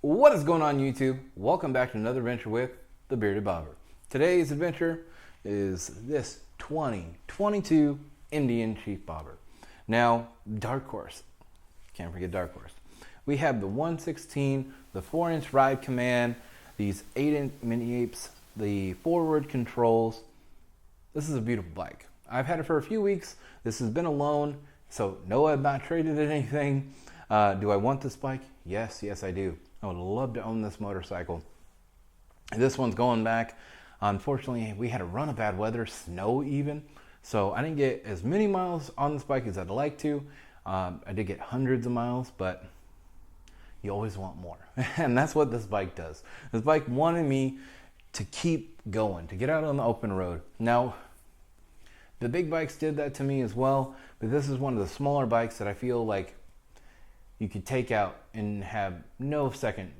What is going on, YouTube? Welcome back to another adventure with the Bearded Bobber. Today's adventure is this 2022 Indian Chief Bobber. Now, Darkhorse. Can't forget Darkhorse. We have the 116, the 4-inch ride command, these 8-inch mini apes, the forward controls. This is a beautiful bike. I've had it for a few weeks. This has been a loan, so no, I've not traded it anything. Do I want this bike? Yes, I do. I would love to own this motorcycle. This one's going back. Unfortunately, we had a run of bad weather, snow even, so I didn't get as many miles on this bike as I'd like to. I did get hundreds of miles, but you always want more. And that's what this bike does. This bike wanted me to keep going, to get out on the open road. Now, the big bikes did that to me as well, but this is one of the smaller bikes that I feel like you could take out and have no second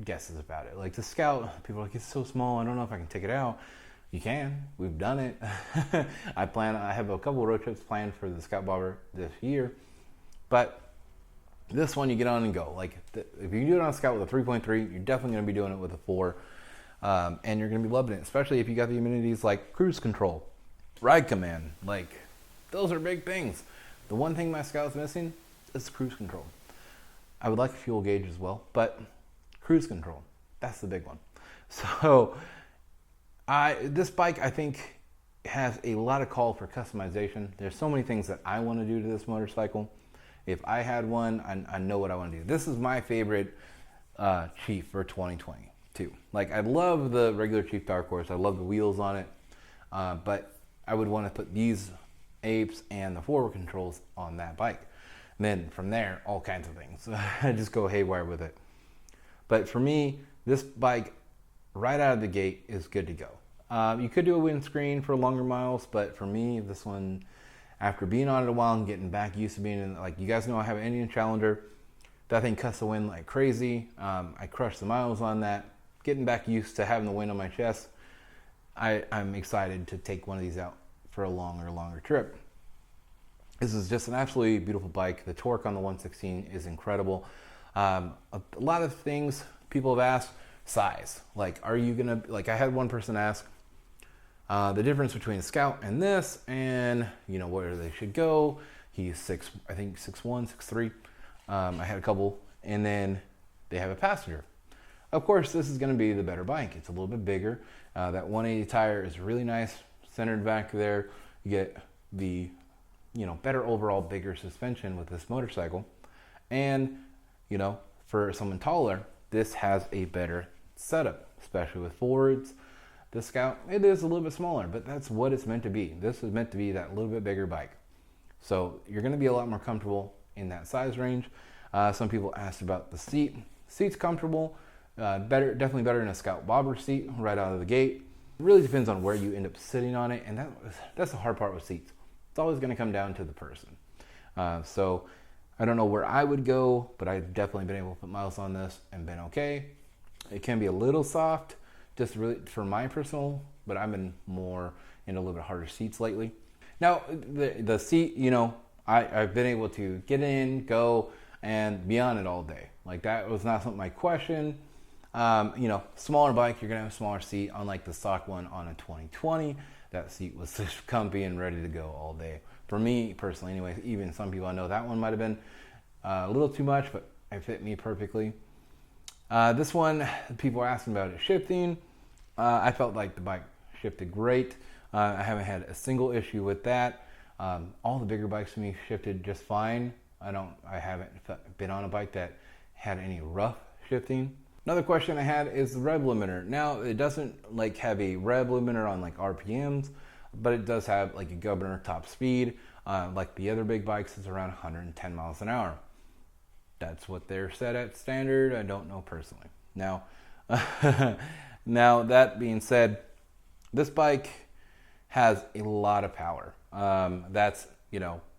guesses about it. Like the Scout, people are like, it's so small, I don't know if I can take it out. You can, we've done it. I have a couple of road trips planned for the Scout Bobber this year, but this one you get on and go. Like if you do it on a Scout with a 3.3, you're definitely gonna be doing it with a 4, and you're gonna be loving it, especially if you got the amenities like cruise control, ride command. Like those are big things. The one thing my Scout's missing is cruise control. I would like a fuel gauge as well, but cruise control, that's the big one. So this bike, I think, has a lot of call for customization. There's so many things that I want to do to this motorcycle. If I had one, I know what I want to do. This is my favorite Chief for 2022. Like, I love the regular Chief Darkhorse. I love the wheels on it, but I would want to put these apes and the forward controls on that bike. And then from there, all kinds of things. I just go haywire with it. But for me, this bike, right out of the gate, is good to go. You could do a windscreen for longer miles, but for me, this one, after being on it a while and getting back used to being in, like you guys know, I have an Indian Challenger. That thing cuts the wind like crazy. I crushed the miles on that. Getting back used to having the wind on my chest, I'm excited to take one of these out for a longer trip. This is just an absolutely beautiful bike. The torque on the 116 is incredible. A lot of things people have asked, size. Like, are you gonna, like I had one person ask the difference between a Scout and this, and you know, where they should go. He's 6'1", 6'3". I had a couple, and then they have a passenger. Of course, this is gonna be the better bike. It's a little bit bigger. That 180 tire is really nice, centered back there. You get the better overall, bigger suspension with this motorcycle. And, for someone taller, this has a better setup, especially with forwards. The Scout, it is a little bit smaller, but that's what it's meant to be. This is meant to be that little bit bigger bike. So you're gonna be a lot more comfortable in that size range. Some people asked about the seat. Seat's comfortable, definitely better than a Scout Bobber seat right out of the gate. It really depends on where you end up sitting on it, and that's the hard part with seats. It's always going to come down to the person. So I don't know where I would go, but I've definitely been able to put miles on this and been okay. It can be a little soft, just really for my personal, but I've been more into a little bit harder seats lately. Now, the seat, I've been able to get in, go, and be on it all day. Like, that was not something I questioned. Smaller bike, you're going to have a smaller seat. Unlike the stock one on a 2020, that seat was just comfy and ready to go all day. For me personally, anyway, even some people I know, that one might have been a little too much, but it fit me perfectly. This one, people are asking about it shifting. I felt like the bike shifted great. I haven't had a single issue with that. All the bigger bikes to me shifted just fine. I haven't been on a bike that had any rough shifting. Another question I had is the Rev Limiter. Now, it doesn't have a Rev Limiter on RPMs, but it does have a governor top speed. Like the other big bikes, is around 110 miles an hour. That's what they're set at standard. I don't know personally. Now, now that being said, this bike has a lot of power. That's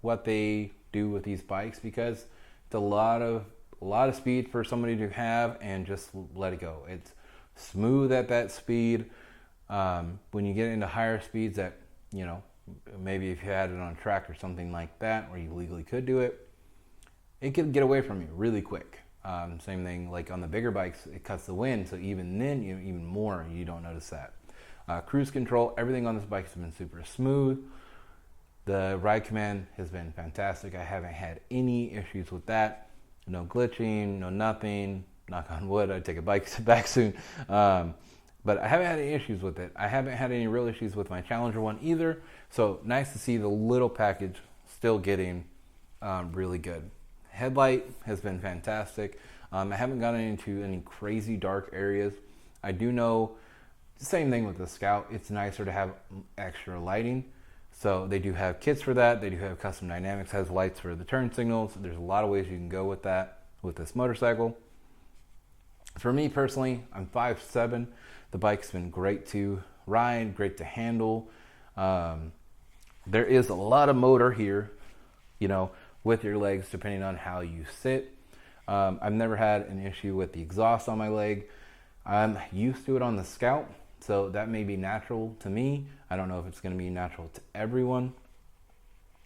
what they do with these bikes, because it's a lot of speed for somebody to have and just let it go. It's smooth at that speed. When you get into higher speeds that, maybe if you had it on a track or something like that where you legally could do it, it could get away from you really quick. Same thing like on the bigger bikes, it cuts the wind, so even then, even more, you don't notice that. Cruise control, everything on this bike has been super smooth. The ride command has been fantastic. I haven't had any issues with that. No glitching, no nothing. Knock on wood, I take a bike back soon. But I haven't had any issues with it. I haven't had any real issues with my Challenger one either. So nice to see the little package still getting really good. Headlight has been fantastic. I haven't gotten into any crazy dark areas. I do know, same thing with the Scout, it's nicer to have extra lighting. So they do have kits for that. They do have custom dynamics, has lights for the turn signals. There's a lot of ways you can go with that with this motorcycle. For me personally, I'm 5'7". The bike's been great to ride, great to handle. There is a lot of motor here, with your legs, depending on how you sit. I've never had an issue with the exhaust on my leg. I'm used to it on the Scout, so that may be natural to me. I don't know if it's going to be natural to everyone.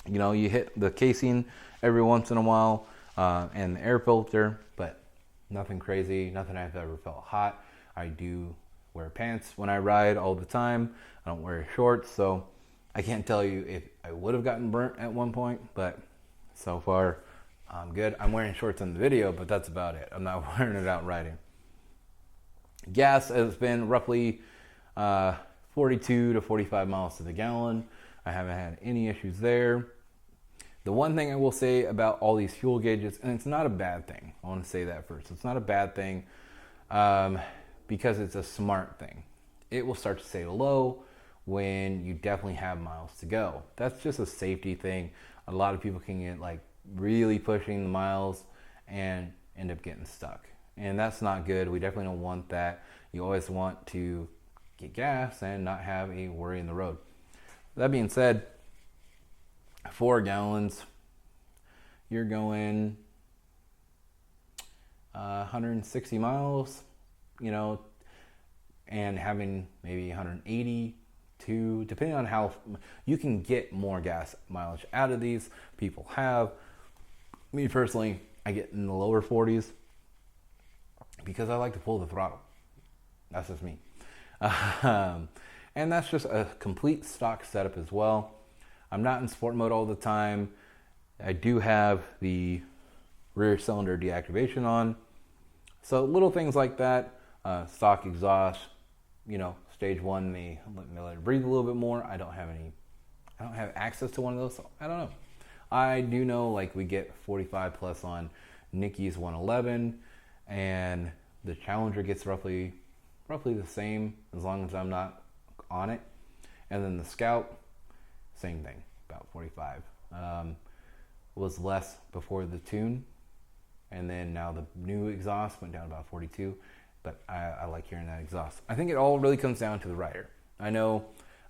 You hit the casing every once in a while, and the air filter, but nothing crazy, nothing I've ever felt hot. I do wear pants when I ride all the time. I don't wear shorts, so I can't tell you if I would have gotten burnt at one point, but so far I'm good. I'm wearing shorts in the video, but that's about it. I'm not wearing it out riding. Gas has been roughly 42 to 45 miles to the gallon. I haven't had any issues there. The one thing I will say about all these fuel gauges, and it's not a bad thing. I want to say that first. It's not a bad thing because it's a smart thing. It will start to say low when you definitely have miles to go. That's just a safety thing. A lot of people can get really pushing the miles and end up getting stuck. And that's not good. We definitely don't want that. You always want to get gas and not have a worry in the road. That being said, 4 gallons, you're going 160 miles, and having maybe 180 to, depending on how you can get more gas mileage out of these. People have. Me personally, I get in the lower 40s because I like to pull the throttle. That's just me. And that's just a complete stock setup as well. I'm not in sport mode all the time. I do have the rear cylinder deactivation on. So little things like that, stock exhaust, stage 1 may let it breathe a little bit more. I don't have access to one of those, so I don't know. I do know we get 45 plus on Nikki's 111, and the Challenger gets roughly the same as long as I'm not on it. And then the Scout, same thing, about 45. Was less before the tune, and then now the new exhaust went down about 42, but I like hearing that exhaust. I think it all really comes down to the rider. I know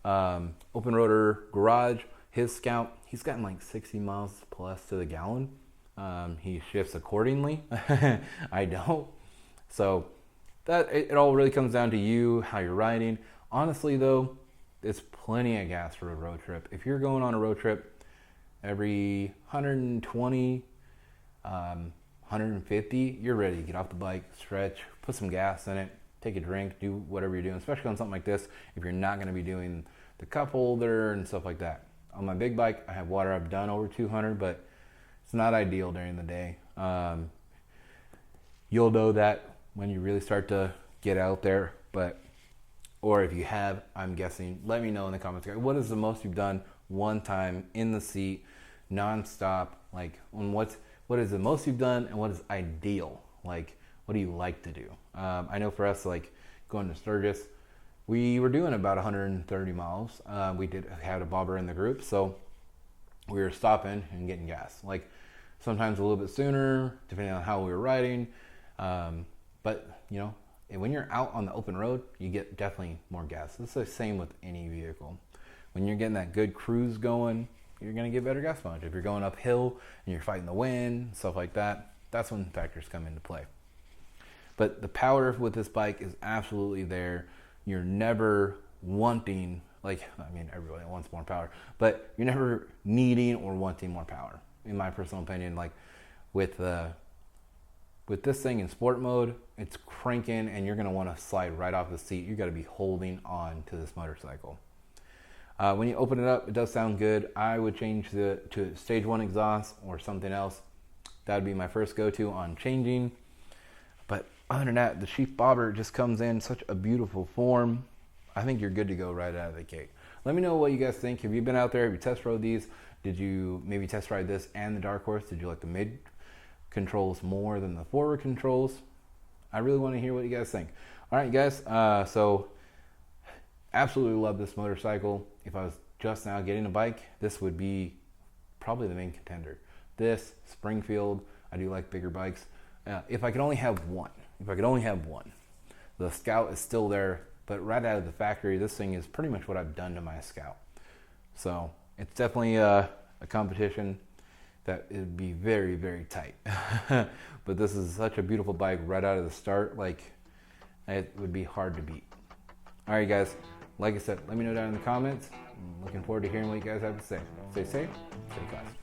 Open Rotor Garage, his Scout, he's gotten 60 miles plus to the gallon. He shifts accordingly. I don't. So that it all really comes down to you, how you're riding. Honestly though, it's plenty of gas for a road trip. If you're going on a road trip every 120, 150, you're ready to get off the bike, stretch, put some gas in it, take a drink, do whatever you're doing, especially on something like this, if you're not going to be doing the cup holder and stuff like that. On my big bike, I have water. I've done over 200, but it's not ideal during the day. You'll know that when you really start to get out there, or if you have, I'm guessing, let me know in the comments. What is the most you've done one time in the seat, non-stop? What is the most you've done, and what is ideal? What do you like to do? I know for us, going to Sturgis, we were doing about 130 miles. We did have a bobber in the group, so we were stopping and getting gas. Sometimes a little bit sooner, depending on how we were riding. But when you're out on the open road, you get definitely more gas. It's the same with any vehicle. When you're getting that good cruise going, you're going to get better gas mileage. If you're going uphill and you're fighting the wind, stuff like that, that's when factors come into play. But the power with this bike is absolutely there. You're never wanting, everybody wants more power, but you're never needing or wanting more power. In my personal opinion, with with this thing in sport mode, it's cranking and you're gonna wanna slide right off the seat. You gotta be holding on to this motorcycle. When you open it up, it does sound good. I would change to stage 1 exhaust or something else. That would be my first go-to on changing. But other than that, the Chief Bobber just comes in such a beautiful form. I think you're good to go right out of the gate. Let me know what you guys think. Have you been out there? Have you test rode these? Did you maybe test ride this and the Darkhorse? Did you like the mid controls more than the forward controls? I really want to hear what you guys think. All right, guys. So absolutely love this motorcycle. If I was just now getting a bike, this would be probably the main contender. This, Springfield, I do like bigger bikes. If I could only have one, the Scout is still there, but right out of the factory, this thing is pretty much what I've done to my Scout. So it's definitely a competition that would be very, very tight. But this is such a beautiful bike right out of the start. Like, it would be hard to beat. All right, guys. Like I said, let me know down in the comments. I'm looking forward to hearing what you guys have to say. Stay safe, stay classy.